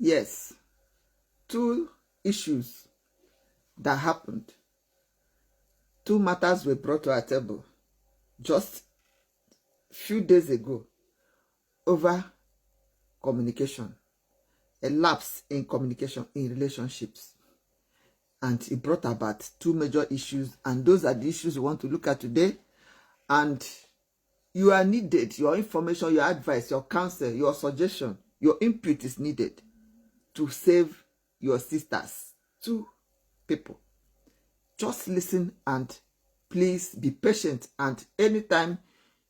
Yes, two issues that happened. Two matters were brought to our table just few days ago over communication, a lapse in communication in relationships. And it brought about two major issues, and those are the issues we want to look at today. And you are needed. Your information, your advice, your counsel, your suggestion, your input is needed to save your sisters. Two people. Just listen and please be patient. And anytime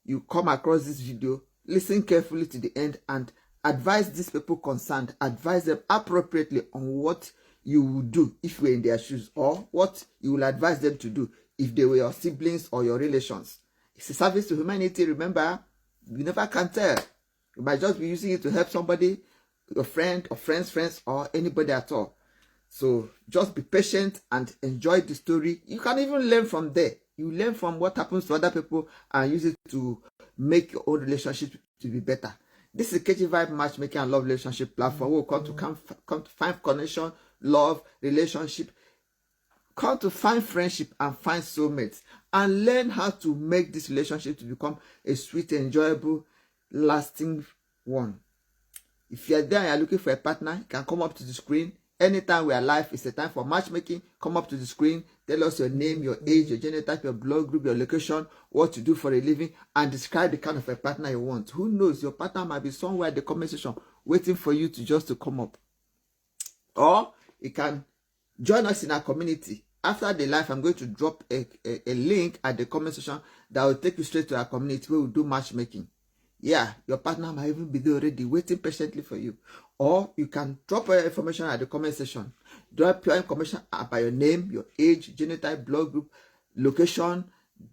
you come across this video, listen carefully to the end and advise these people concerned. Advise them appropriately on what you would do if you were in their shoes, or what you will advise them to do if they were your siblings or your relations. It's a service to humanity. Remember, you never can tell. You might just be using it to help somebody, your friend or friends, or anybody at all. So just be patient and enjoy the story. You can even learn from there. You learn from what happens to other people and use it to make your own relationship to be better. This is KG Vibe Matchmaking and Love Relationship platform. We'll come to find connection, love, relationship. Come to find friendship and find soulmates, and learn how to make this relationship to become a sweet, enjoyable, lasting one. If you're there and you're looking for a partner, you can come up to the screen. Anytime we are live, it's a time for matchmaking. Come up to the screen, tell us your name, your age, your genotype, your blood group, your location, what you do for a living, and describe the kind of a partner you want. Who knows, your partner might be somewhere in the comment section waiting for you to come up. Or you can join us in our community. After the live, I'm going to drop a link at the comment section that will take you straight to our community where we do matchmaking. Yeah, your partner might even be there already waiting patiently for you. Or you can drop your information at the comment section. Drop your information about your name, your age, genotype, blood group, location,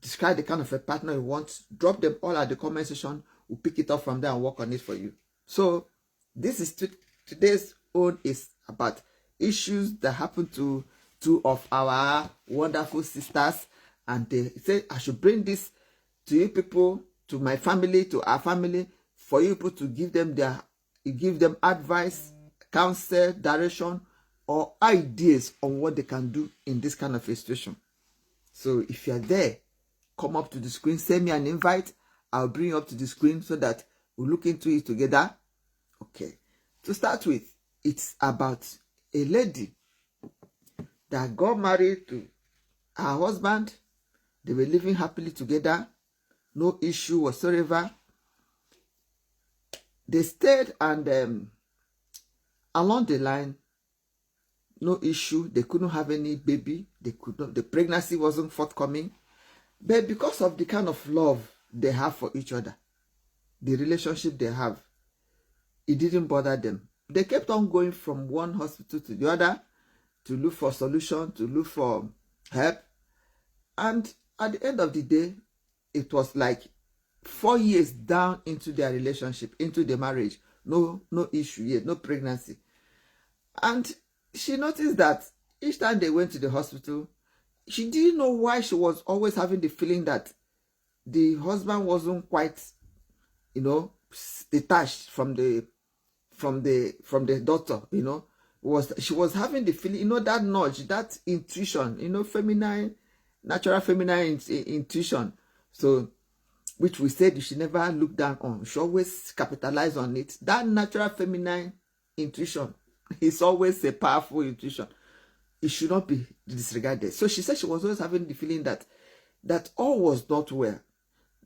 describe the kind of a partner you want. Drop them all at the comment section. We'll pick it up from there and work on it for you. So this is today's own is about issues that happen to two of our wonderful sisters, and they say I should bring this to you people, to my family, to our family, for you people to give them advice, counsel, direction, or ideas on what they can do in this kind of a situation. So if you're there, come up to the screen, send me an invite. I'll bring you up to the screen so that we'll look into it together. Okay. To start with, it's about a lady that got married to her husband. They were living happily together. No issue whatsoever. They stayed, and along the line, no issue. They couldn't have any baby. They could not. The pregnancy wasn't forthcoming. But because of the kind of love they have for each other, the relationship they have, it didn't bother them. They kept on going from one hospital to the other to look for solution, to look for help. And at the end of the day, it was like 4 years down into their relationship, into the marriage. No issue yet, no pregnancy. And she noticed that each time they went to the hospital, she didn't know why she was always having the feeling that the husband wasn't quite, detached from the daughter, she was having the feeling, that nudge, that intuition, feminine, natural feminine intuition. So, which we said you should never look down on. You should always capitalize on it. That natural feminine intuition is always a powerful intuition. It should not be disregarded. So she said she was always having the feeling that all was not well.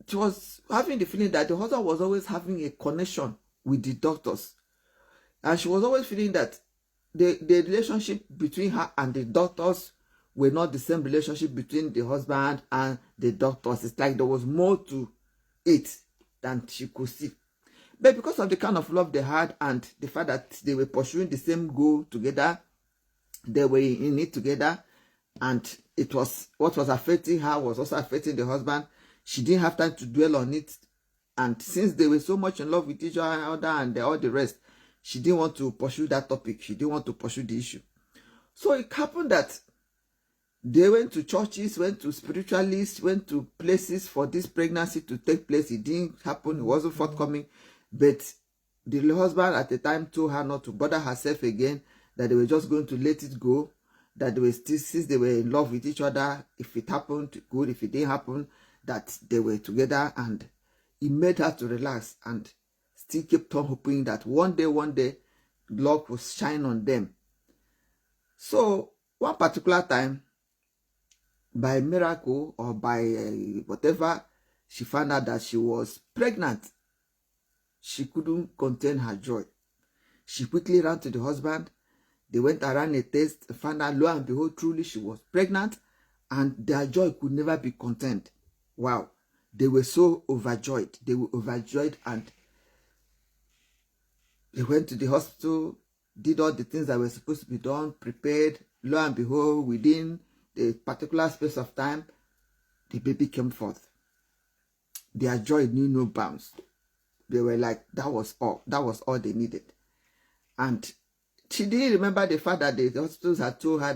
She was having the feeling that the husband was always having a connection with the doctors. And she was always feeling that the relationship between her and the doctors were not the same relationship between the husband and the doctors. It's like there was more to it than she could see. But because of the kind of love they had and the fact that they were pursuing the same goal together, they were in it together, and it was what was affecting her was also affecting the husband. She didn't have time to dwell on it. And since they were so much in love with each other and all the rest, she didn't want to pursue that topic. She didn't want to pursue the issue. So it happened that they went to churches, went to spiritualists, went to places for this pregnancy to take place. It didn't happen. It wasn't forthcoming. But The husband at the time told her not to bother herself again, that they were just going to let it go, that they were still, since they were in love with each other, if it happened, good. If it didn't happen, that they were together. And it made her to relax and still kept on hoping that one day, luck will shine on them. So one particular time, by miracle or by whatever, she found out that she was pregnant. She couldn't contain her joy. She quickly ran to the husband. They went around a test, found out, lo and behold, truly she was pregnant, and their joy could never be contained. Wow. They were so overjoyed. They were overjoyed, and they went to the hospital, did all the things that were supposed to be done, prepared. Lo and behold, within the particular space of time, the baby came forth. Their joy knew no bounds. They were like, that was all. That was all they needed. And she didn't remember the fact that the hospitals had told her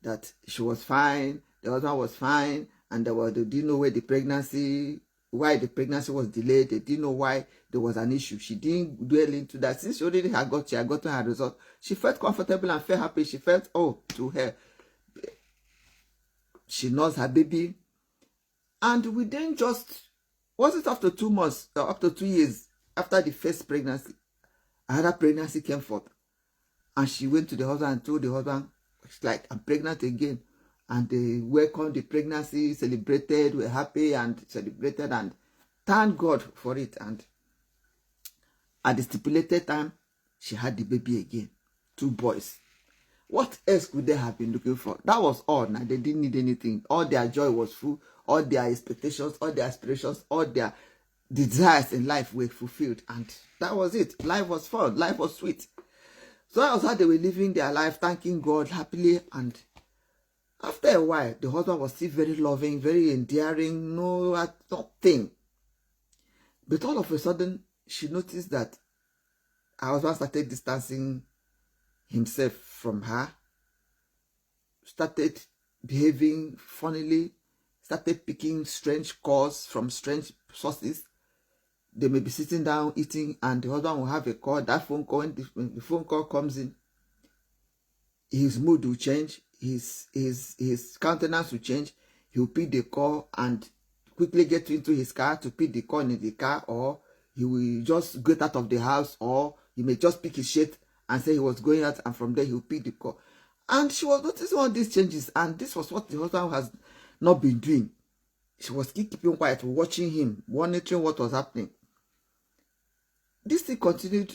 that she was fine, the husband was fine, and they didn't know why the pregnancy was delayed. They didn't know why there was an issue. She didn't dwell into that. Since she already had gotten her result, she felt comfortable and felt happy. She felt, oh, to her, she knows her baby. And within just, was it after 2 months, or up to 2 years after the first pregnancy, another pregnancy came forth. And she went to the husband and told the husband, it's like, I'm pregnant again. And they welcomed the pregnancy, celebrated, were happy and celebrated, and thanked God for it. And at the stipulated time, she had the baby again. 2 boys. What else could they have been looking for? That was all. Now they didn't need anything. All their joy was full. All their expectations, all their aspirations, all their desires in life were fulfilled. And that was it. Life was fun. Life was sweet. So that was how they were living their life, thanking God happily. And after a while, the husband was still very loving, very endearing, nothing. But all of a sudden, she noticed that her husband started distancing himself from her, started behaving funnily, started picking strange calls from strange sources. They may be sitting down eating, and the husband will have a call. That phone call, when the phone call comes in, his mood will change, his countenance will change. He will pick the call and quickly get into his car to pick the call in the car, or he will just get out of the house, or he may just pick his shit and say he was going out, and from there he will pick the call. And she was noticing all these changes, and this was what the husband has not been doing. She was keeping quiet, watching him, monitoring what was happening. This thing continued.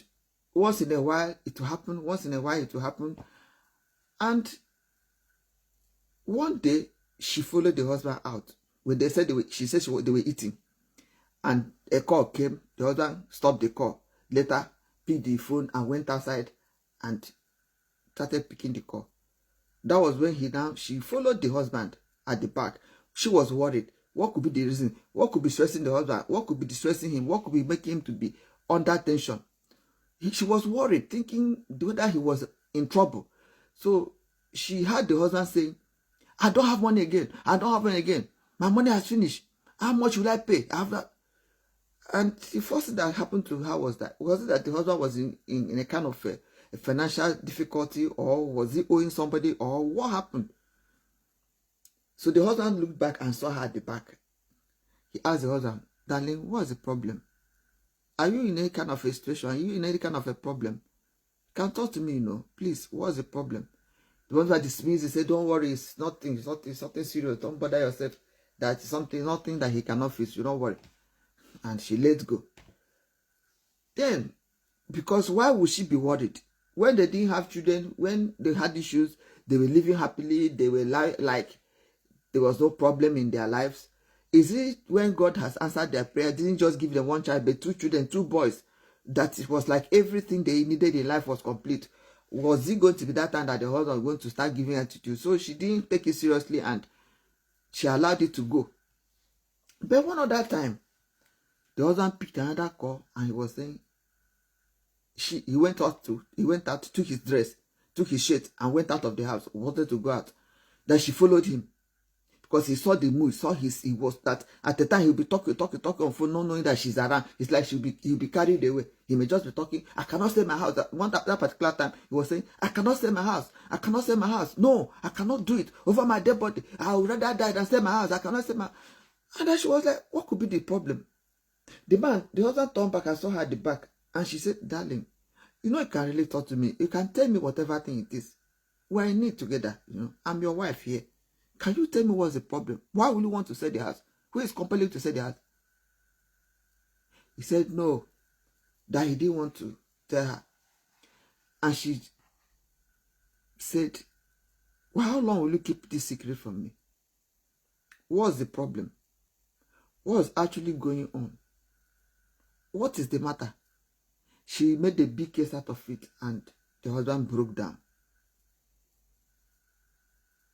Once in a while it will happen, once in a while it will happen. And one day she followed the husband out. When they said she said they were eating, and a call came. The husband stopped the call. Later picked the phone and went outside and started picking the call. That was when she followed the husband at the back. She was worried. What could be the reason? What could be stressing the husband? What could be distressing him? What could be making him to be under tension? She was worried, thinking whether he was in trouble. So she heard the husband saying, I don't have money again. I don't have money again. My money has finished. How much will I pay? And the first thing that happened to her was it that the husband was in a kind of a financial difficulty, or was he owing somebody, or what happened? So the husband looked back and saw her at the back. He asked the husband, darling, what's the problem? Are you in any kind of a situation? Are you in any kind of a problem? You can talk to me, please, what's the problem? The husband dismissed. He said, don't worry, it's nothing serious. Don't bother yourself. That's nothing that he cannot fix. You don't worry. And she let go. Then, because why would she be worried? When they didn't have children, when they had issues, they were living happily, they were like there was no problem in their lives. Is it when God has answered their prayer, didn't just give them 1 child, but 2 children, 2 boys, that it was like everything they needed in life was complete? Was it going to be that time that the husband was going to start giving attitude? So she didn't take it seriously, and she allowed it to go. But one other time, the husband picked another call, and he was saying, he went out, took his dress, took his shirt, and went out of the house, wanted to go out. Then she followed him. because he saw the mood, he was that at the time he'll be talking on phone, not knowing that she's around. It's like he'll be carried away. He may just be talking. I cannot stay in my house. That particular time, he was saying, I cannot stay in my house. I cannot stay in my house. No, I cannot do it over my dead body. I would rather die than stay in my house. I cannot stay in my. And then she was like, what could be the problem? The husband turned back and saw her at the back, and she said, darling, you know, you can really talk to me. You can tell me whatever thing it is. We're in it together. You know, I'm your wife here. Can you tell me what's the problem? Why will you want to sell the house? Who is compelling to sell the house? He said no, that he didn't want to tell her. And she said, well, how long will you keep this secret from me? What's the problem? What's actually going on? What is the matter? She made a big case out of it, and the husband broke down.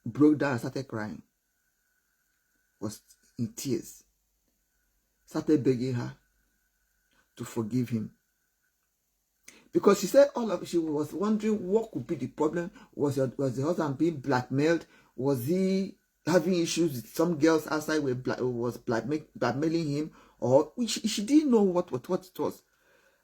Broke down and started crying. Was in tears. Started begging her to forgive him. Because she said she was wondering what could be the problem. Was the husband being blackmailed? Was he having issues with some girls outside was blackmailing him? Or she didn't know what it was.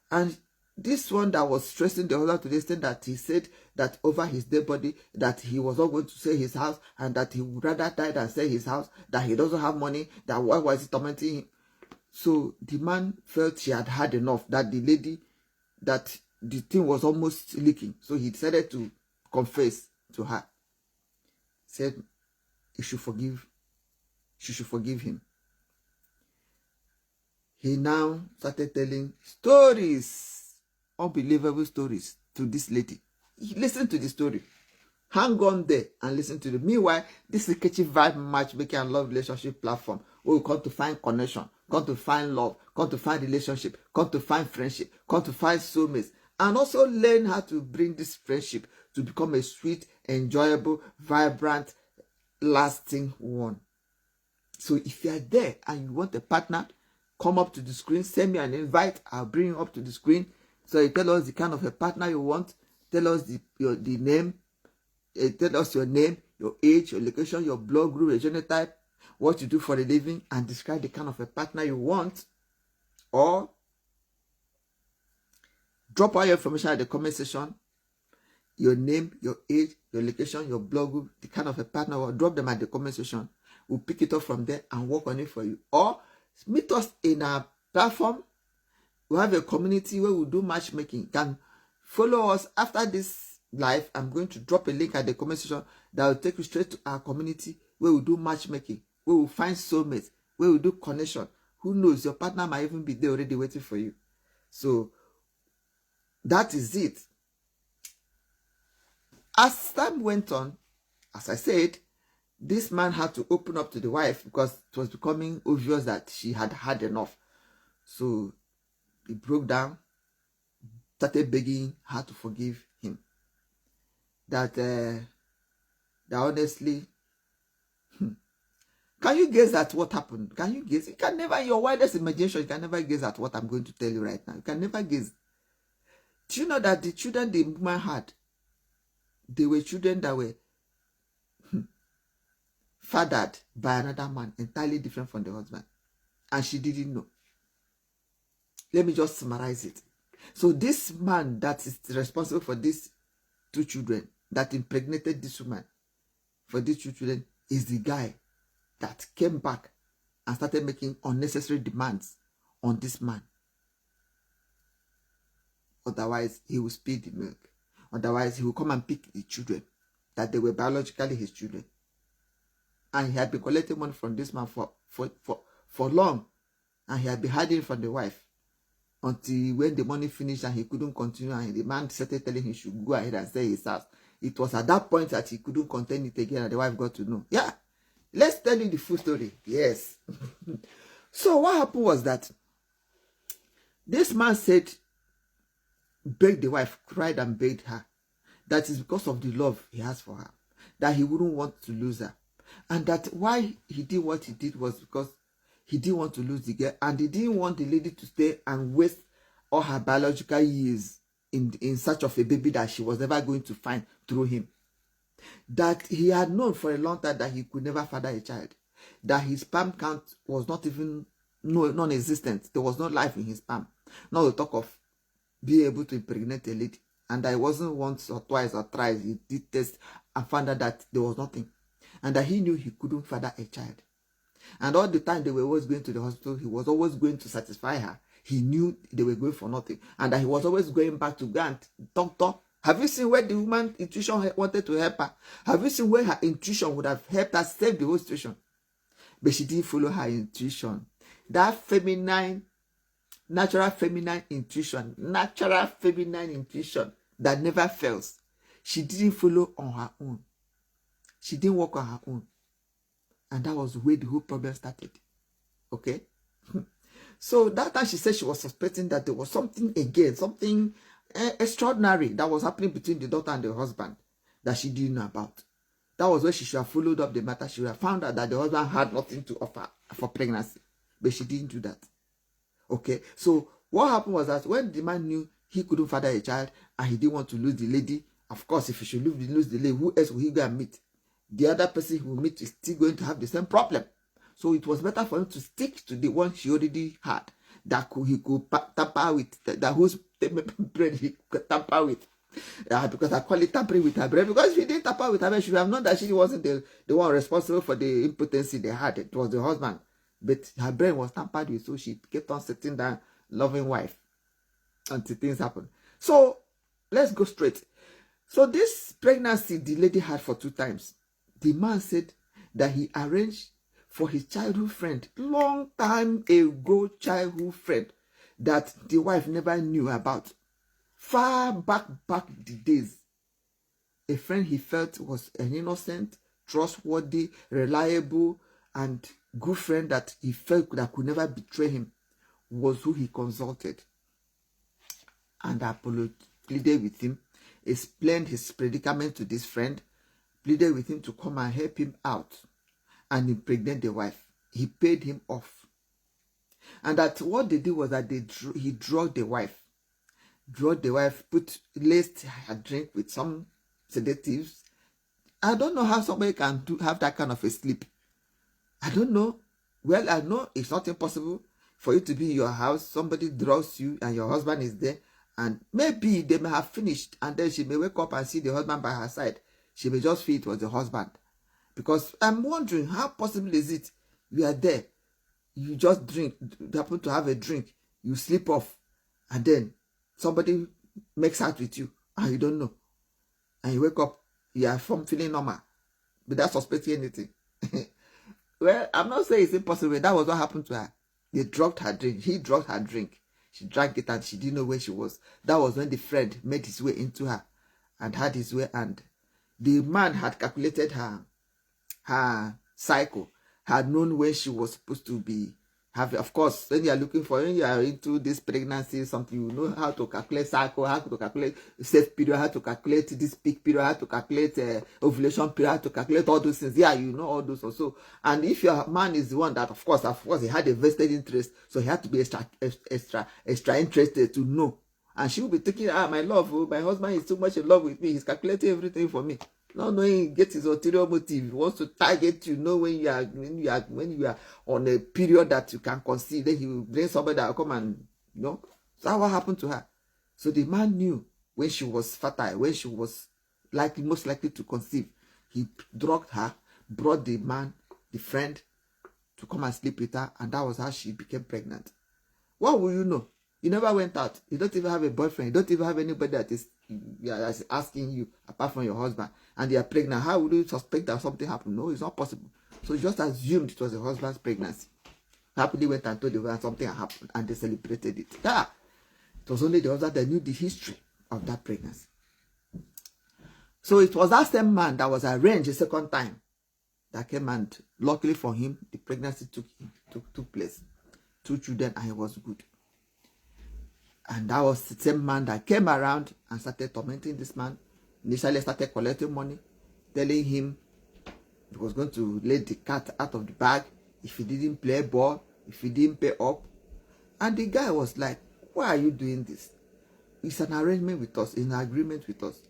And this one that was stressing the husband to the extent that he said that over his dead body, that he was not going to sell his house, and that he would rather die than sell his house, that he doesn't have money, that why was he tormenting him? So the man felt she had had enough, that the lady, that the thing was almost leaking. So he decided to confess to her. Said she should forgive him. He now started telling stories, unbelievable stories to this lady. Listen to the story. Hang on there and listen to it. Meanwhile, this is Kechi Vibe Matchmaking and Love Relationship platform where we come to find connection, come to find love, come to find relationship, come to find friendship, come to find soulmates, and also learn how to bring this friendship to become a sweet, enjoyable, vibrant, lasting one. So if you are there and you want a partner, come up to the screen, send me an invite. I'll bring you up to the screen. So you tell us the kind of a partner you want. Tell us the name. Tell us your name, your age, your location, your blood group, your genotype, what you do for a living, and describe the kind of a partner you want. Or drop all your information at the comment section. Your name, your age, your location, your blood group, the kind of a partner, or drop them at the comment section. We'll pick it up from there and work on it for you. Or meet us in our platform. We have a community where we do matchmaking. You can follow us after this live. I'm going to drop a link at the comment section that will take you straight to our community where we do matchmaking, where we find soulmates, where we do connection. Who knows, your partner might even be there already waiting for you. So that is it. As time went on, as I said, this man had to open up to the wife because it was becoming obvious that she had had enough. So he broke down, started begging her to forgive him. That honestly, can you guess at what happened? Can you guess? You can never, in your wildest imagination, you can never guess at what I'm going to tell you right now. You can never guess. Do you know that the children the woman had, they were children that were fathered by another man, entirely different from the husband, and she didn't know. Let me just summarize it. So this man that is responsible for these two children, that impregnated this woman for these two children, is the guy that came back and started making unnecessary demands on this man. Otherwise, he will spill the milk. Otherwise, he will come and pick the children that they were biologically his children. And he had been collecting money from this man for long. And he had been hiding from the wife until when the money finished and he couldn't continue, and the man started telling him he should go ahead and sell his house. It was at that point that he couldn't contain it again and the wife got to know. Yeah, let's tell you the full story. Yes. So what happened was that this man said, begged the wife, cried and begged her. That is because of the love he has for her, that he wouldn't want to lose her. And that why he did what he did was because he didn't want to lose the girl, and he didn't want the lady to stay and waste all her biological years in search of a baby that she was never going to find through him. That he had known for a long time that he could never father a child. that his sperm count was not even non-existent. There was no life in his sperm. Not to talk of being able to impregnate a lady. And that it wasn't once or twice or thrice he did test and found out that there was nothing. And that he knew he couldn't father a child. And all the time they were always going to the hospital, he was always going to satisfy her. He knew they were going for nothing. And that he was always going back to go and doctor. Have you seen where the woman intuition wanted to help her? Have you seen where her intuition would have helped her save the whole situation? But she didn't follow her intuition. That feminine, natural feminine intuition that never fails. She didn't follow on her own. She didn't work on her own. And that was where the whole problem started. Okay? So that time she said she was suspecting that there was something again, something extraordinary that was happening between the daughter and the husband that she didn't know about. That was where she should have followed up the matter. She would have found out that the husband had nothing to offer for pregnancy. But she didn't do that. Okay? So what happened was that when the man knew he couldn't father a child and he didn't want to lose the lady, of course, if he should lose the lady, who else will he go and meet? The other person he will meet is still going to have the same problem. So it was better for him to stick to the one she already had, that he could tamper with, that whose brain he could tamper with. Because I call it tampering with her brain. Because if he didn't tamper with her brain, she would have known that she wasn't the one responsible for the impotency they had. It was the husband. But her brain was tampered with, so she kept on sitting down, loving wife, until things happened. So let's go straight. So this pregnancy the lady had for 2 times. The man said that he arranged for his childhood friend, long time ago childhood friend, that the wife never knew about. Far back the days. A friend he felt was an innocent, trustworthy, reliable, and good friend that he felt that could never betray him, was who he consulted. And Apollo pleaded with him, explained his predicament to this friend, pleaded with him to come and help him out and impregnate the wife. He paid him off. And that what they did was that he drugged the wife. Laced her drink with some sedatives. I don't know how somebody can have that kind of a sleep. I don't know. Well, I know it's not impossible for you to be in your house, somebody drugs you and your husband is there, and maybe they may have finished and then she may wake up and see the husband by her side. She may just feel it was the husband. Because I'm wondering, how possible is it? You are there, you just happen to have a drink, you sleep off, and then somebody makes out with you, and you don't know. And you wake up, you are feeling normal, without suspecting anything. Well, I'm not saying it's impossible. That was what happened to her. They drugged her drink. He drugged her drink. She drank it and she didn't know where she was. That was when the friend made his way into her and had his way, and the man had calculated her cycle, had known when she was supposed to be having. Of course, when you are into this pregnancy, something, you know how to calculate cycle, how to calculate safe period, how to calculate this peak period, how to calculate ovulation period, how to calculate all those things. Yeah, you know all those also. And if your man is the one that, of course, he had a vested interest, so he had to be extra interested to know. And she will be thinking, my love, my husband is too much in love with me. He's calculating everything for me. Not knowing he gets his ulterior motive. He wants to target you. Know when you are on a period that you can conceive. Then he will bring somebody that will come and, you know. So that's what happened to her. So the man knew when she was fertile, when she was most likely to conceive. He drugged her, brought the man, the friend, to come and sleep with her, and that was how she became pregnant. What will you know? You never went out. You don't even have a boyfriend. You don't even have anybody that is asking you apart from your husband, and they are pregnant. How would you suspect that something happened? No, it's not possible. So you just assumed it was the husband's pregnancy. Happily went and told the woman something happened, and they celebrated it. It was only the husband that knew the history of that pregnancy. So it was that same man that was arranged a second time that came, and luckily for him, the pregnancy took place. 2 children, and he was good. And that was the same man that came around and started tormenting this man. Initially started collecting money, telling him he was going to let the cat out of the bag if he didn't play ball, if he didn't pay up. And the guy was like, why are you doing this? It's an arrangement with us, an agreement with us.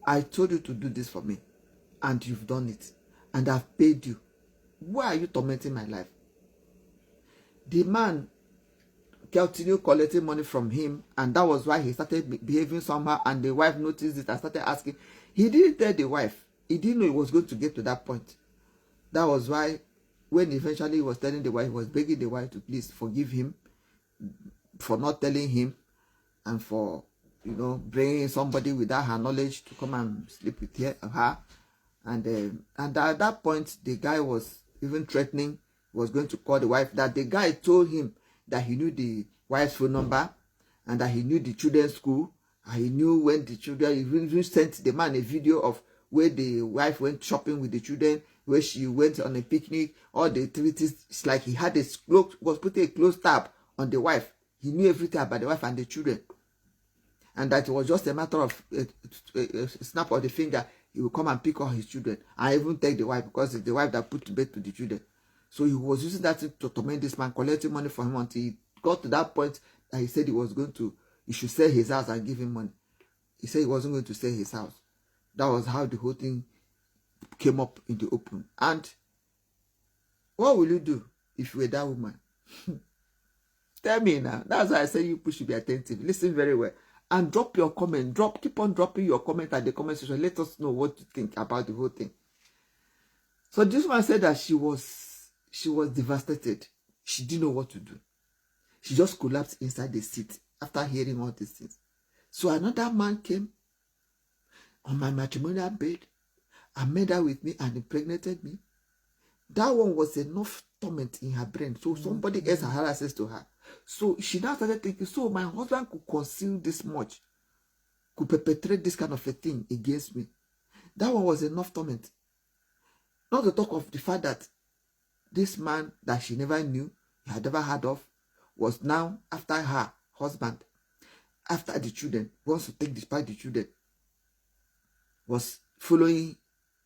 I told you to do this for me, and you've done it, and I've paid you. why are you tormenting my life? The man continued collecting money from him, and that was why he started behaving somehow, and the wife noticed it and started asking. He didn't tell the wife. He didn't know it was going to get to that point. That was why when eventually he was telling the wife, he was begging the wife to please forgive him for not telling him, and for, you know, bringing somebody without her knowledge to come and sleep with her. And at that point, the guy was even threatening, was going to call the wife. That the guy told him that he knew the wife's phone number, and that he knew the children's school, and he knew when the children, even sent the man a video of where the wife went shopping with the children, where she went on a picnic, all the activities. It's like he had was putting a close tab on the wife. He knew everything about the wife and the children. And that it was just a matter of a snap of the finger, he will come and pick up his children, and even take the wife, because it's the wife that put to bed to the children. So he was using that to torment this man, collecting money from him until he got to that point that he said he should sell his house and give him money. He said he wasn't going to sell his house. That was how the whole thing came up in the open. And what will you do if you were that woman? Tell me now. That's why I say you should be attentive. Listen very well. And drop your comment. Keep on dropping your comment at the comment section. Let us know what you think about the whole thing. So this one said that she was devastated. She didn't know what to do. She just collapsed inside the seat after hearing all these things. So another man came on my matrimonial bed and made her with me and impregnated me. That one was enough torment in her brain. So somebody else had access to her. So she now started thinking, so my husband could conceal this much, could perpetrate this kind of a thing against me. That one was enough torment. Not to talk of the fact that this man that she never knew, had never heard of, was now after her husband, after the children, wants to take despite the children, was following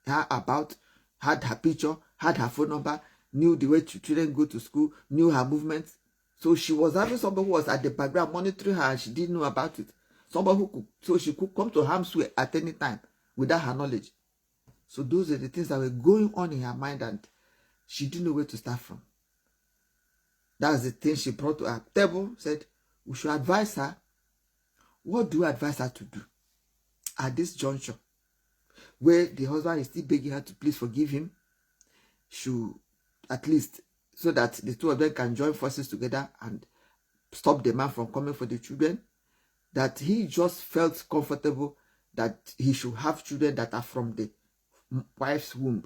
her about, had her picture, had her phone number, knew the way children go to school, knew her movements. So she was having somebody who was at the background monitoring her, and she didn't know about it. Somebody who could, so she could come to harm's way at any time without her knowledge. So those are the things that were going on in her mind, and she didn't know where to start from. That's the thing she brought to our table, said we should advise her. What do you advise her to do at this juncture, where the husband is still begging her to please forgive him? Should at least, so that the two of them can join forces together and stop the man from coming for the children. That he just felt comfortable that he should have children that are from the wife's womb.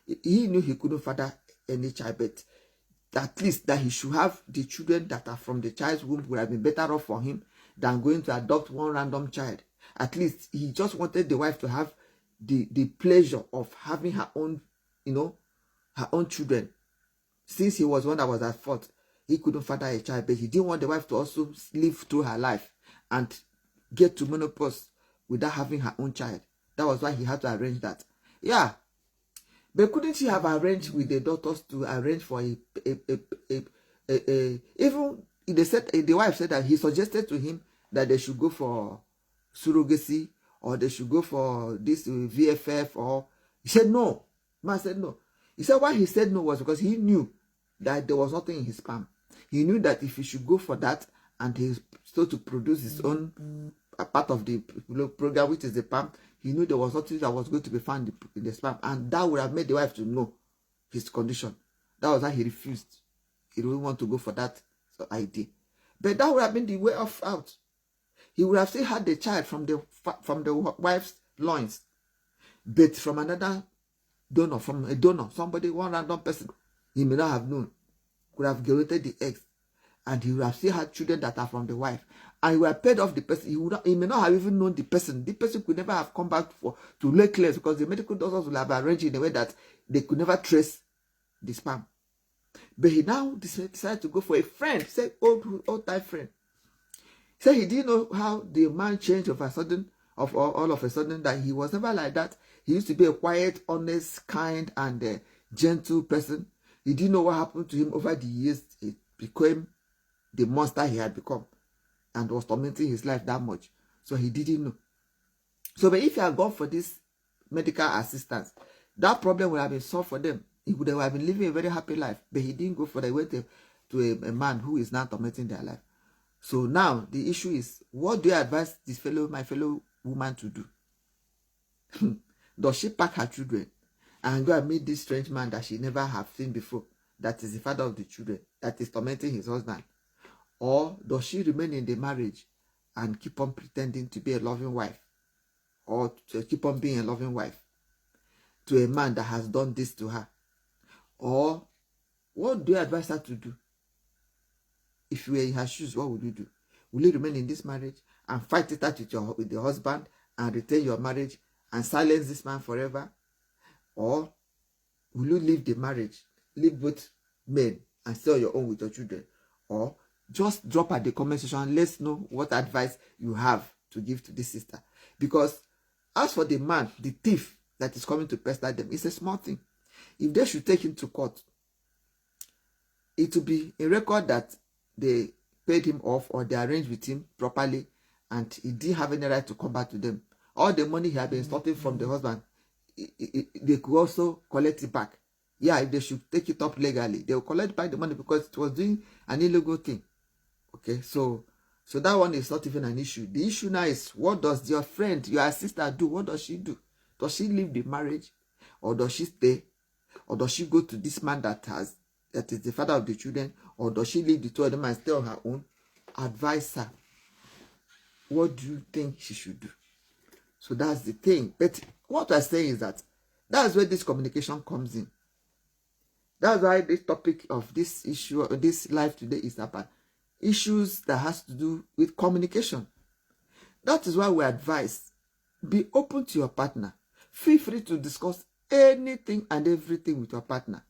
He knew he couldn't father any child, but at least that he should have the children that are from the child's womb would have been better off for him than going to adopt one random child. At least he just wanted the wife to have the pleasure of having her own, her own children. Since he was one that was at fault, he couldn't father a child, but he didn't want the wife to also live through her life and get to menopause without having her own child. That was why he had to arrange that. Yeah. But couldn't he have arranged with the daughters to arrange for even they said, the wife said that he suggested to him that they should go for surrogacy, or they should go for this VFF, or he said no. Man said no. He said why he said no was because he knew that there was nothing in his sperm. He knew that if he should go for that and he started to produce his own part of the program, which is the sperm, he knew there was nothing that was going to be found in the sperm, and that would have made the wife to know his condition. That was why he refused. He didn't want to go for that idea. But that would have been the way out. He would have still had the child from the wife's loins, but from another donor, from a donor, somebody, one random person he may not have known, could have generated the eggs, and he would have still had children that are from the wife, and he would have paid off the person. He may not have even known the person. The person could never have come back to lay claims, because the medical doctors will have arranged in a way that they could never trace the sperm. But he now decided to go for a friend, say old time friend. He said he didn't know how the man changed all of a sudden, that he was never like that. He used to be a quiet, honest, kind, and gentle person. He didn't know what happened to him over the years. He became the monster he had become and was tormenting his life that much. So he didn't know. So but if he had gone for this medical assistance, that problem would have been solved for them. He would have been living a very happy life, but he didn't go for that. He went to a man who is now tormenting their life. So now the issue is, what do you advise my fellow woman to do? Does she pack her children and go and meet this strange man that she never have seen before, that is the father of the children, that is tormenting his husband? Or does she remain in the marriage and keep on pretending to be a loving wife, or to keep on being a loving wife to a man that has done this to her? Or what do you advise her to do? If you were in her shoes, what would you do? Will you remain in this marriage and fight it out with your husband and retain your marriage and silence this man forever? Or will you leave the marriage, leave both men, and stay on your own with your children? Or just drop at the comment section. Let's know what advice you have to give to this sister. Because as for the man, the thief that is coming to pester them, it's a small thing. If they should take him to court, it will be a record that they paid him off or they arranged with him properly and he didn't have any right to come back to them. All the money he had been extorting from the husband, they could also collect it back. Yeah, if they should take it up legally, they will collect back the money because it was doing an illegal thing. Okay, so that one is not even an issue. The issue now is, what does your friend, your sister do? What does she do? Does she leave the marriage, or does she stay, or does she go to this man that is the father of the children, or does she leave the two of them and stay on her own? Advise her. What do you think she should do? So that's the thing. But what I'm saying is that's where this communication comes in. That's why this topic of this issue, this live today, is about issues that has to do with communication. That is why we advise, be open to your partner. Feel free to discuss anything and everything with your partner.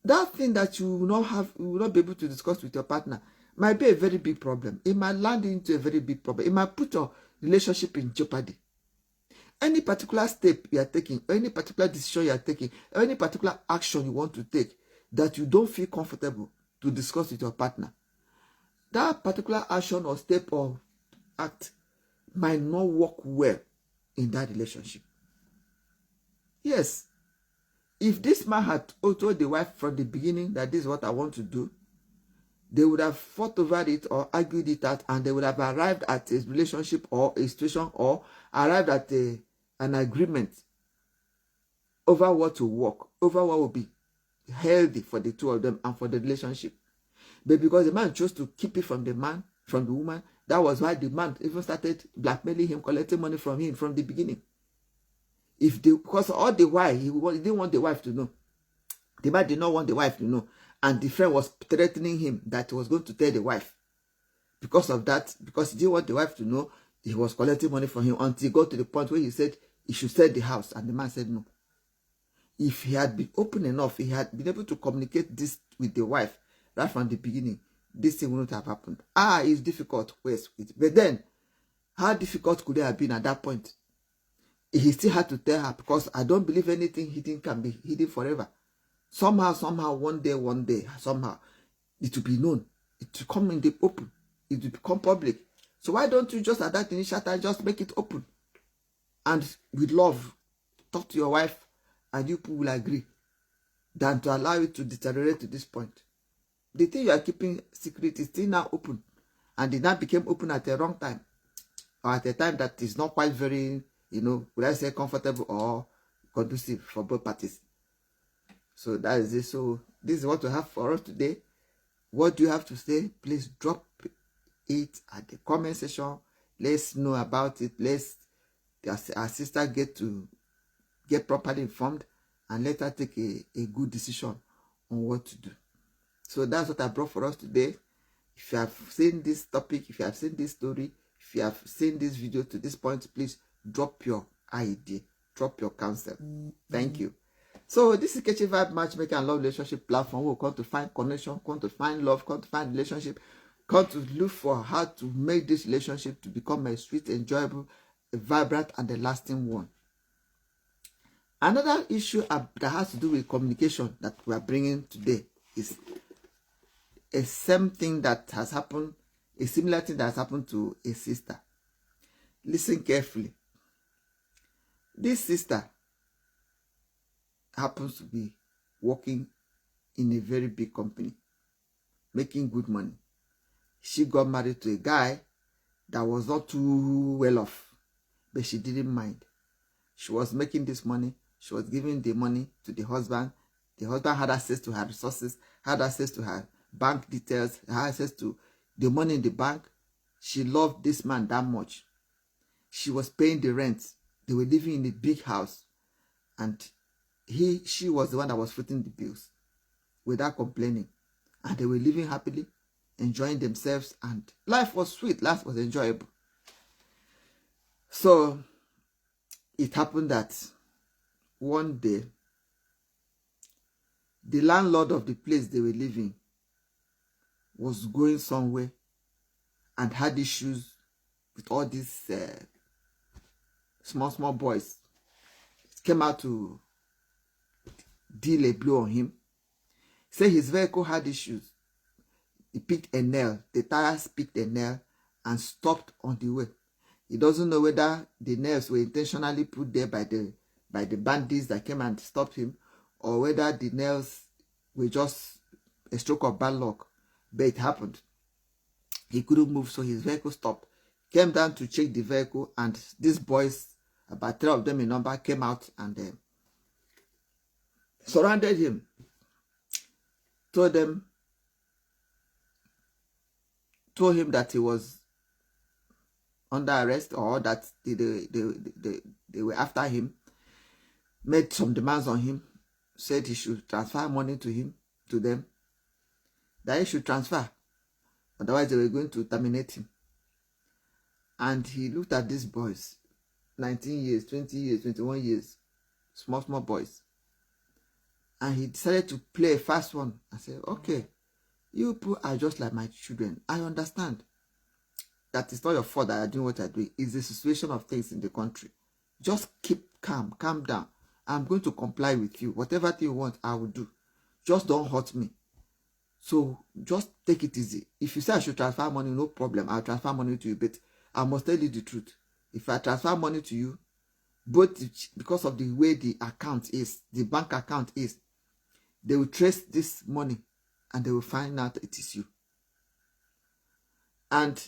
That thing that you will not be able to discuss with your partner might be a very big problem. It might land into a very big problem. It might put your relationship in jeopardy. Any particular step you are taking, or any particular decision you are taking, or any particular action you want to take that you don't feel comfortable to discuss with your partner, that particular action or step or act might not work well in that relationship. Yes. If this man had told the wife from the beginning that this is what I want to do, they would have fought over it or argued it out, and they would have arrived at a relationship or a situation, or arrived at an agreement over what to work, over what will be healthy for the two of them and for the relationship. But because the man chose to keep it from the woman, that was why the man even started blackmailing him, collecting money from him from the beginning. Because all the while he didn't want the wife to know. The man did not want the wife to know. And the friend was threatening him that he was going to tell the wife. Because of that, because he didn't want the wife to know, he was collecting money from him until he got to the point where he said he should sell the house. And the man said no. If he had been open enough, he had been able to communicate this with the wife right from the beginning, this thing wouldn't have happened. It's difficult. But then, how difficult could it have been at that point? He still had to tell her, because I don't believe anything hidden can be hidden forever. Somehow, one day, somehow, it will be known. It will come in the open. It will become public. So why don't you just at that initial time just make it open? And with love, talk to your wife, and you people will agree, than to allow it to deteriorate to this point. The thing you are keeping secret is still now open, and it now became open at the wrong time, or at a time that is not quite very, would I say, comfortable or conducive for both parties. So that is it. So this is what we have for us today. What do you have to say? Please drop it at the comment section. Let's know about it. Let's our sister get properly informed, and let her take a good decision on what to do. So that's what I brought for us today. If you have seen this topic, if you have seen this story, if you have seen this video to this point, please drop your idea, drop your counsel. Thank you. So this is Kechi Vibe Matchmaker and Love Relationship platform. We'll come to find connection, come to find love, come to find relationship, come to look for how to make this relationship to become a sweet, enjoyable, a vibrant, and a lasting one. Another issue that has to do with communication that we are bringing today is a same thing that has happened, a similar thing that has happened to a sister. Listen carefully. This sister happens to be working in a very big company, making good money. She got married to a guy that was not too well off, but she didn't mind. She was making this money. She was giving the money to the husband. The husband had access to her resources, had access to her bank details, had access to the money in the bank. She loved this man that much. She was paying the rent. They were living in a big house. And she was the one that was footing the bills without complaining. And they were living happily, enjoying themselves. And life was sweet. Life was enjoyable. So it happened that one day, the landlord of the place they were living was going somewhere and had issues with all these small boys. It came out to deal a blow on him. Say his vehicle had issues. He picked a nail. The tires picked a nail and stopped on the way. He doesn't know whether the nails were intentionally put there by the bandits that came and stopped him, or whether the nails were just a stroke of bad luck. But it happened. He couldn't move, so his vehicle stopped. Came down to check the vehicle, and these boys, about 3 of them in number, came out and surrounded him. Told him that he was under arrest, or that they were after him. Made some demands on him. Said he should transfer money to them. That he should transfer. Otherwise, they were going to terminate him. And he looked at these boys, 19 years, 20 years, 21 years, small boys. And he decided to play a fast one. I said, okay, you people are just like my children. I understand that it's not your fault that you're doing what you're doing. It's the situation of things in the country. Just keep calm down. I'm going to comply with you. Whatever thing you want, I will do. Just don't hurt me. So just take it easy. If you say I should transfer money, no problem. I'll transfer money to you. But I must tell you the truth. If I transfer money to you, both because of the way the account is, the bank account is, they will trace this money and they will find out it is you. And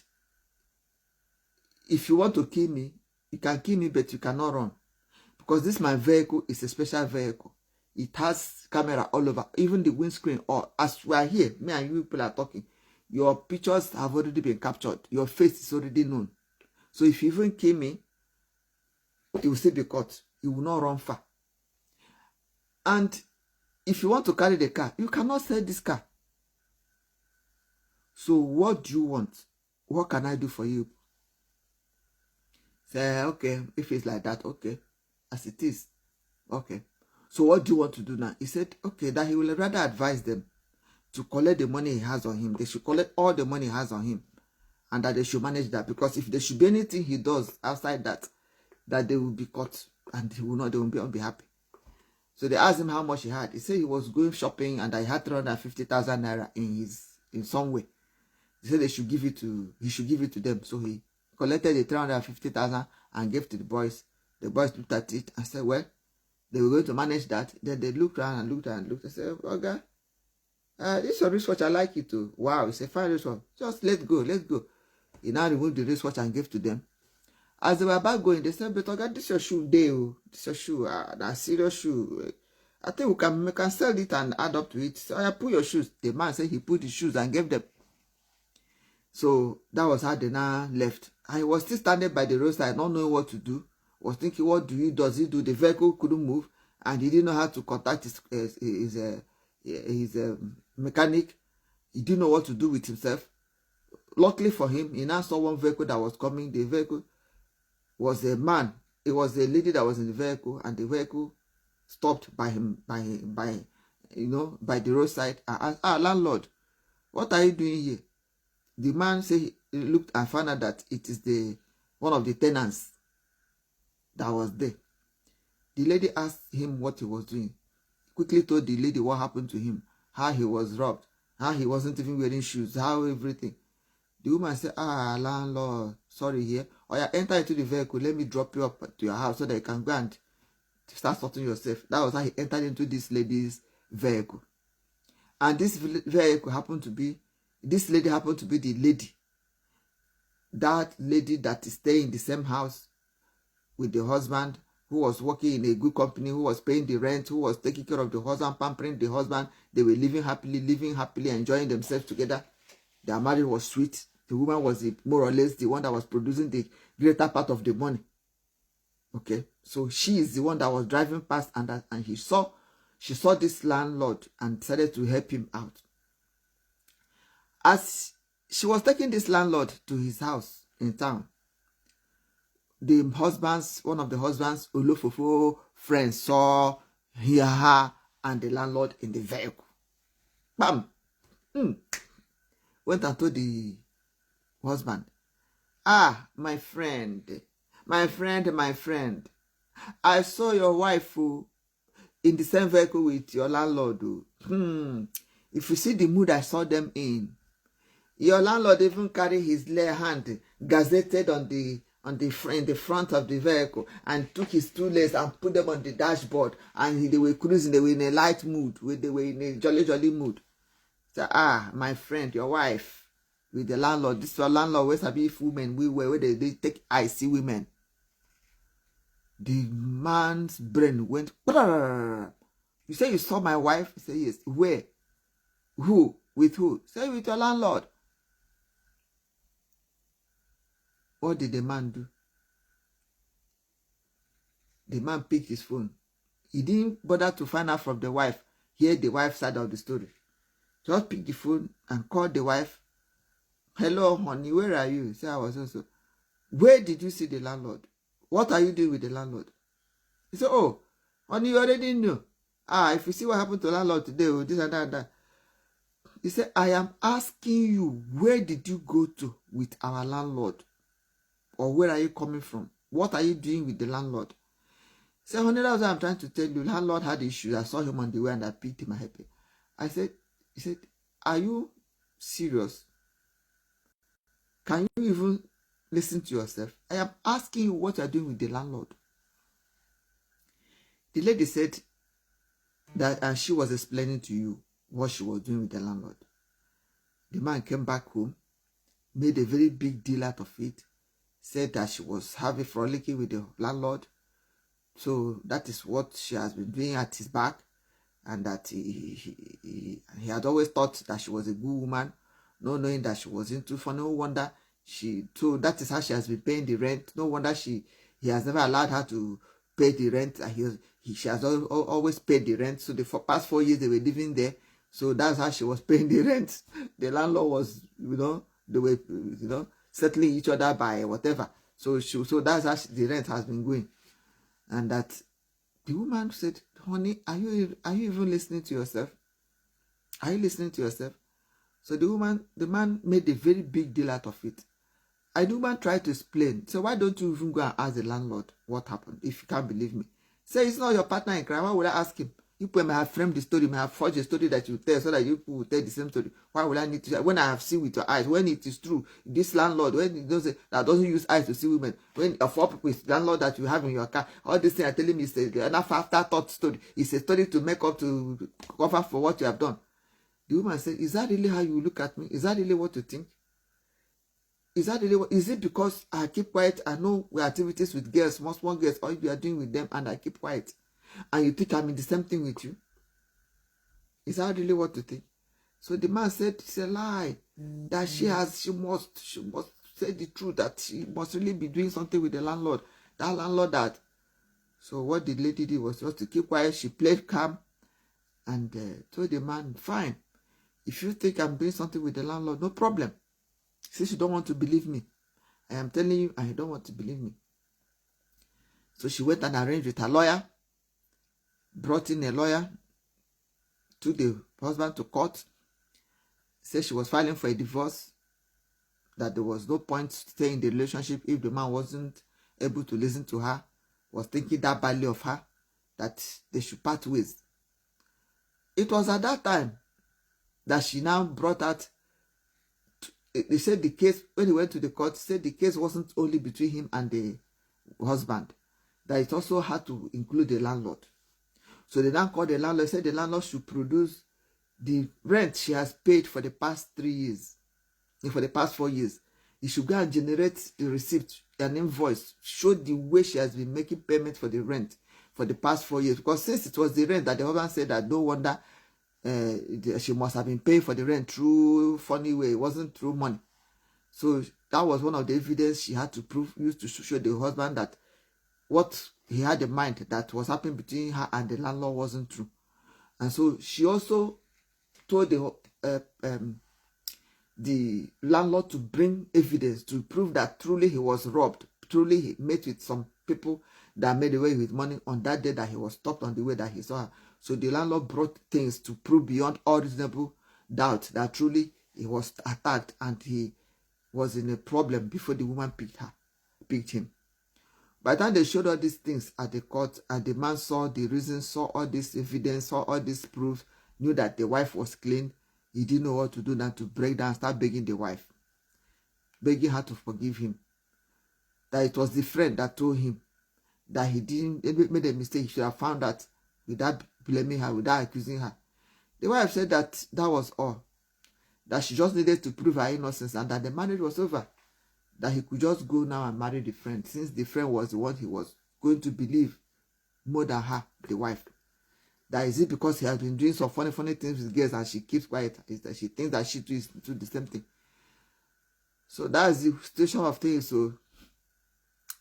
if you want to kill me, you can kill me, but you cannot run. Because this my vehicle is a special vehicle. It has camera all over, even the windscreen. Or as we are here, me and you people are talking, your pictures have already been captured. Your face is already known. So if you even kill me, it will still be caught. You will not run far. And if you want to carry the car, you cannot sell this car. So what do you want? What can I do for you? Say, okay, if it's like that, okay, as it is, okay. So what do you want to do now? He said, okay, that he will rather advise them to collect the money he has on him. They should collect all the money he has on him, and that they should manage that. Because if there should be anything he does outside that they will be caught, and they won't be happy. So they asked him how much he had. He said he was going shopping and I had 350,000 naira in some way. He said he should give it to them. So he collected the 350,000 and gave to the boys. The boys looked at it and said, well, they were going to manage that. Then they looked around and looked and looked and said, okay, this is a wristwatch, I like it too. Wow, it's a fine wristwatch. Just let's go. He now removed the wristwatch and gave to them. As they were about going, they said, but okay, this is your shoe, Dale. This is your shoe, a serious shoe. I think we can sell it and add up to it. So I put your shoes. The man said he put the shoes and gave them. So that was how they now left. I was still standing by the roadside, not knowing what to do. Was thinking, what does he do? The vehicle couldn't move, and he didn't know how to contact his mechanic. He didn't know what to do with himself. Luckily for him, he now saw one vehicle that was coming. The vehicle was a man. It was a lady that was in the vehicle, and the vehicle stopped by the roadside. I asked, landlord, what are you doing here? The man said he looked and found out that it is one of the tenants that was there. The lady asked him what he was doing. Quickly told the lady what happened to him, how he was robbed, how he wasn't even wearing shoes, how everything. The woman said, landlord, sorry here. Or you enter into the vehicle, let me drop you up to your house so that you can go and start sorting yourself. That was how he entered into this lady's vehicle. And this vehicle happened to be, this lady happened to be the lady. That lady that is staying in the same house with the husband, who was working in a good company, who was paying the rent, who was taking care of the husband, pampering the husband. They were living happily, enjoying themselves together. Their marriage was sweet. The woman was more or less the one that was producing the greater part of the money. Okay, so she is the one that was driving past, and she saw this landlord and decided to help him out. As she was taking this landlord to his house in town, one of the husband's Olofofo friends saw her and the landlord in the vehicle. Bam! Went and told the husband, "Ah, my friend, I saw your wife in the same vehicle with your landlord. If you see the mood I saw them in, your landlord even carried his left hand gazetted in the front of the vehicle and took his two legs and put them on the dashboard, and they were cruising. They were in a light mood. They were in a jolly mood. So, my friend, your wife with the landlord. This is your landlord. Where sabi if women where they take I see women." The man's brain went. Brrr. "You say you saw my wife?" He said, "Yes." "Where? Who? With who?" "Say with your landlord." What did the man do? The man picked his phone. He didn't bother to find out from the wife, hear the wife's side of the story. Just picked the phone and called the wife. "Hello, honey, where are you?" Say, "I was also." "Where did you see the landlord? What are you doing with the landlord?" He said, "Oh, honey, you already knew. If you see what happened to the landlord today, this and that and that." He said, "I am asking you, where did you go to with our landlord? Or where are you coming from? What are you doing with the landlord?" He said, "Honey, that's what I'm trying to tell you. Landlord had issues. I saw him on the way and I picked him up." He said, "Are you serious? Can you even listen to yourself? I am asking you what you are doing with the landlord." The lady said that, and she was explaining to you what she was doing with the landlord. The man came back home, made a very big deal out of it, said that she was having frolicking with the landlord. So that is what she has been doing at his back, and that he had always thought that she was a good woman, not knowing that she was into for no wonder so that is how she has been paying the rent. No wonder he has never allowed her to pay the rent. She has always paid the rent. So the past 4 years they were living there. So that's how she was paying the rent. The landlord was, they were, settling each other by whatever. So that's how the rent has been going. And that the woman said, "Honey, are you even listening to yourself? Are you listening to yourself?" So the man made a very big deal out of it. And the woman tried to explain. So why don't you even go and ask the landlord what happened if you can't believe me? Say it's not your partner in crime. Why would I ask him? You people may have framed the story, may have forged the story that you tell so that you people will tell the same story. Why would I need to? When I have seen with your eyes, when it is true, this landlord, when it doesn't use eyes to see women, when of all people, it's landlord that you have in your car, all this thing I telling me is enough afterthought story. It's a story to make up to cover for what you have done. The woman said, "Is that really how you look at me? Is that really what you think? Is it because I keep quiet? I know we activities with girls, small girls, all you are doing with them, and I keep quiet, and you think I'm in the same thing with you? Is that really what you think?" So the man said it's a lie. That she must say the truth, that she must really be doing something with the landlord. That landlord that. So what the lady did was just to keep quiet. She played calm and told the man, "Fine. If you think I'm doing something with the landlord, no problem. Since you don't want to believe me, I am telling you, and you don't want to believe me." So she went and arranged with her lawyer, brought in a lawyer, took the husband to court, said she was filing for a divorce, that there was no point staying in the relationship if the man wasn't able to listen to her, was thinking that badly of her, that they should part ways. It was at that time that she now brought out. They said the case, when he went to the court, said the case wasn't only between him and the husband, that it also had to include the landlord. So they now called the landlord, said the landlord should produce the rent she has paid for the past 3 years, and for the past 4 years. He should go and generate the receipt, an invoice, show the way she has been making payment for the rent for the past 4 years. Because since it was the rent that the husband said that no wonder she must have been paying for the rent through funny way. It wasn't through money. So that was one of the evidence she had to use to show the husband that what he had in mind that was happening between her and the landlord wasn't true. And so she also told the landlord to bring evidence to prove that truly he was robbed, truly he met with some people that made away with money on that day that he was stopped on the way that he saw her. So the landlord brought things to prove beyond all reasonable doubt that truly he was attacked and he was in a problem before the woman picked him. By the time they showed all these things at the court, and the man saw the reason, saw all this evidence, saw all these proofs, knew that the wife was clean, he didn't know what to do than to break down, start begging the wife, begging her to forgive him. That it was the friend that told him that he made a mistake. He should have found out without blaming her, without accusing her. The wife said that was all. That she just needed to prove her innocence and that the marriage was over. That he could just go now and marry the friend, since the friend was the one he was going to believe more than her, the wife. That is it because he has been doing some funny things with girls and she keeps quiet. Is that she thinks that she too is doing the same thing. So that's the situation of things. So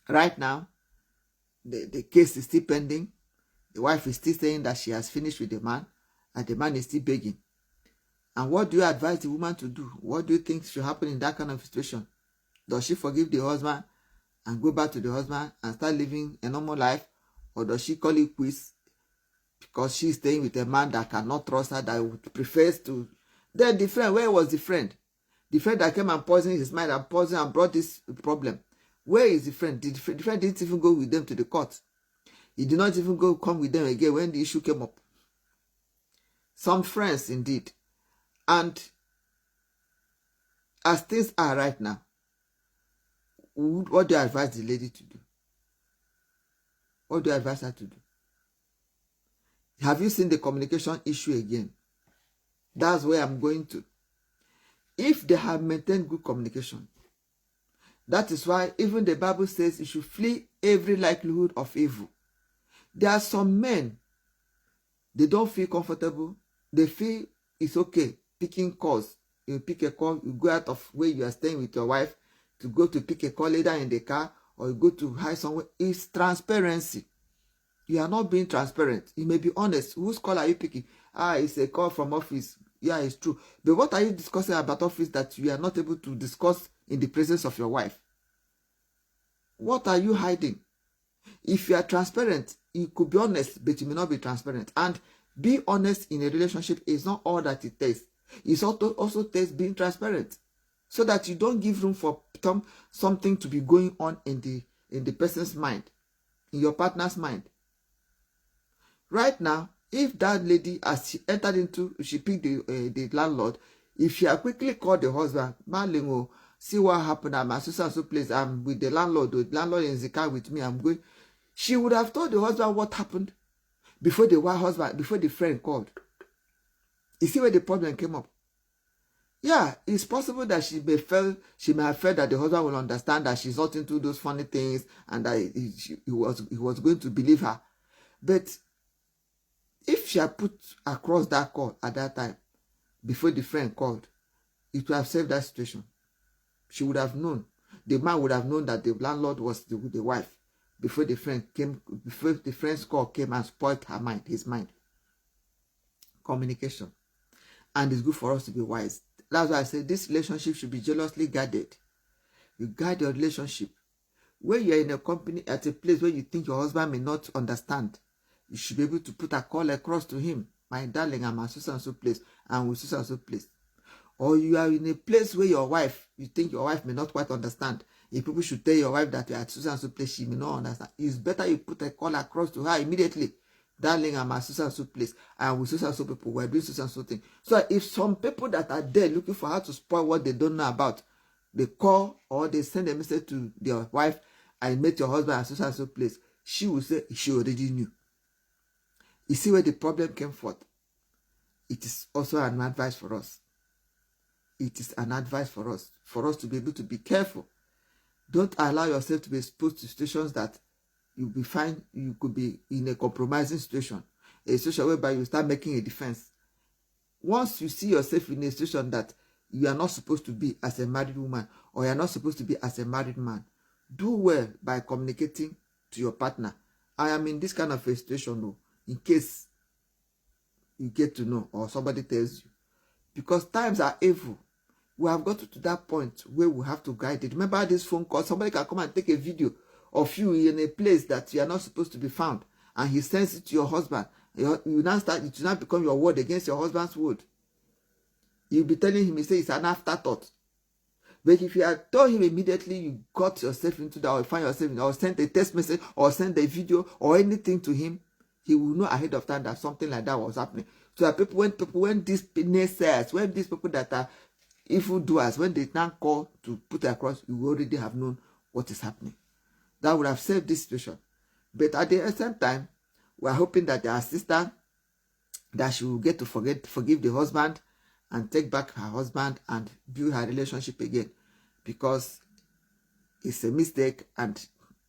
right now, the case is still pending. The wife is still saying that she has finished with the man and the man is still begging. And what do you advise the woman to do? What do you think should happen in that kind of situation? Does she forgive the husband and go back to the husband and start living a normal life? Or does she call it quits because she's staying with a man that cannot trust her, that prefers to... Then the friend, where was the friend? The friend that came and poisoned his mind and poisoned and brought this problem. Where is the friend? The friend didn't even go with them to the court. He did not even come with them again when the issue came up. Some friends indeed. And as things are right now, what do you advise the lady to do? What do you advise her to do? Have you seen the communication issue again? That's where I'm going to. If they have maintained good communication, that is why even the Bible says you should flee every likelihood of evil. There are some men, they don't feel comfortable. They feel it's okay picking calls. You pick a call, you go out of where you are staying with your wife to go to pick a call either in the car or you go to hide somewhere. It's transparency. You are not being transparent. You may be honest. Whose call are you picking? It's a call from office. Yeah, it's true. But what are you discussing about office that you are not able to discuss in the presence of your wife? What are you hiding? If you are transparent, you could be honest, but you may not be transparent. And be honest in a relationship is not all that it takes. It also takes being transparent, so that you don't give room for something to be going on in the person's mind, in your partner's mind. Right now, if that lady, as she entered into, she picked the landlord, if she had quickly called the husband, Marlingo, see what happened at my so place, I'm with the landlord is in the car with me, I'm going. She would have told the husband what happened before the friend called. You see where the problem came up? Yeah, it's possible that she may have felt that the husband will understand that she's not into those funny things and that he was going to believe her. But if she had put across that call at that time, before the friend called, it would have saved that situation. She would have known. The man would have known that the landlord was the wife before the friend's call came and spoiled his mind. Communication. And it's good for us to be wise. That's why I say this relationship should be jealously guarded. You guard your relationship. When you are in a company, at a place where you think your husband may not understand, you should be able to put a call across to him. My darling, I'm at so place, and with so place. Or you are in a place where you think your wife may not quite understand. If people should tell your wife that you're at so place, she may not understand. It's better you put a call across to her immediately. Darling, I'm at so place, and with so people, we're doing so thing. So if some people that are there looking for how to spoil what they don't know about, they call or they send a message to their wife, I met your husband at so place, she will say she already knew. You see where the problem came forth. It is also an advice for us. It is an advice for us to be able to be careful. Don't allow yourself to be exposed to situations that you could be in a compromising situation, a situation whereby you start making a defense. Once you see yourself in a situation that you are not supposed to be as a married woman, or you are not supposed to be as a married man, do well by communicating to your partner. I am in this kind of a situation, though, in case you get to know or somebody tells you. Because times are evil. We have got to that point where we have to guide it. Remember this phone call? Somebody can come and take a video of you in a place that you are not supposed to be found, and he sends it to your husband. You now start, it will now become your word against your husband's word. You'll be telling him, he says it's an afterthought. But if you had told him immediately, you got yourself into that, or find yourself in, or send a text message, or send a video, or anything to him, he will know ahead of time that something like that was happening. So that when these naysayers, when these people that are evildoers, when they now call to put across, you already have known what is happening. That would have saved this situation. But at the same time, we are hoping that our sister, that she will get to forgive the husband and take back her husband and build her relationship again, because it's a mistake, and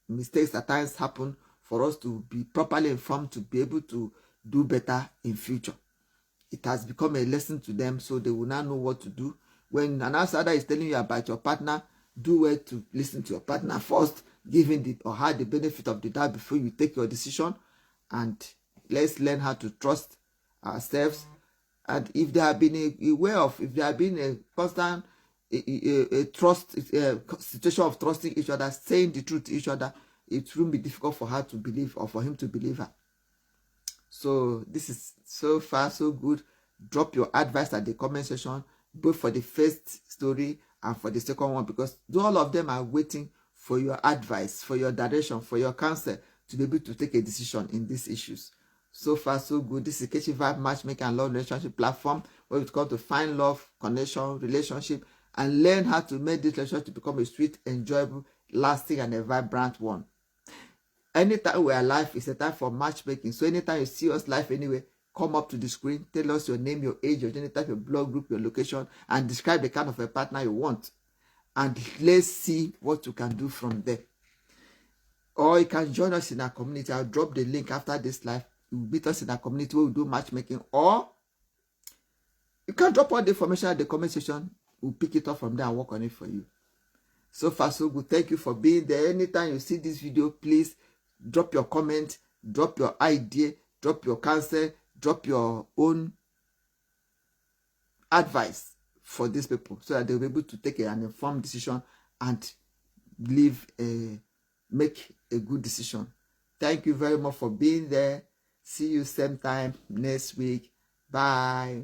mistakes at times happen for us to be properly informed to be able to do better in future. It has become a lesson to them, so they will now know what to do. When an outsider is telling you about your partner, do well to listen to your partner first, give him the or her the benefit of the doubt before you take your decision, and let's learn how to trust ourselves. And if there have been if there have been a constant trust situation of trusting each other, saying the truth to each other, it won't be difficult for her to believe or for him to believe her. So this is so far so good. Drop your advice at the comment section, both for the first story and for the second one, because all of them are waiting for your advice, for your direction, for your counsel to be able to take a decision in these issues. So far so good. This is Kechi Vibe Matchmaking and Love Relationship platform, where we come to find love, connection, relationship, and learn how to make this relationship to become a sweet, enjoyable, lasting, and a vibrant one. Anytime we are live, it's a time for matchmaking. So anytime you see us live anyway, come up to the screen, tell us your name, your age, your gender type, your blog group, your location, and describe the kind of a partner you want. And let's see what you can do from there. Or you can join us in our community. I'll drop the link after this live. You will meet us in our community where we do matchmaking. Or you can drop all the information at the comment section. We'll pick it up from there and work on it for you. So far so good. Thank you for being there. Anytime you see this video, please drop your comment, drop your idea, drop your counsel, drop your own advice for these people, so that they'll be able to take an informed decision and make a good decision. Thank you very much for being there. See you same time next week. Bye.